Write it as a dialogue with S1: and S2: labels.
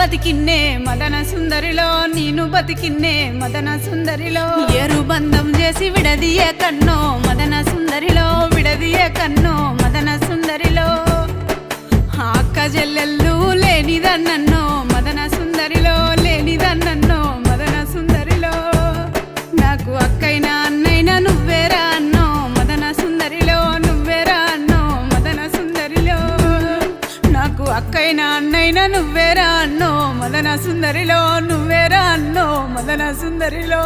S1: బతికిన్నే మదన సుందరిలో నేను బతికిన్నే మదన సుందరిలో ఎరు బంధం చేసి విడదియే కన్నో మదన సుందరిలో విడదియే కన్నో మదన సుందరిలో అక్క చెల్లెళ్ళు లేనిదన్నో మదన సుందరిలో లేనిదన్నో మదన సుందరిలో నాకు అక్కైనా అన్నైనా నువ్వేరా అన్నో మదన సుందరిలో నువ్వేరా అన్నో మదన సుందరిలో నాకు అక్కైనా అన్నైనా నువ్వేరా అన్నో మదన సుందరిలో నువ్వేరా అన్నో మదన సుందరిలో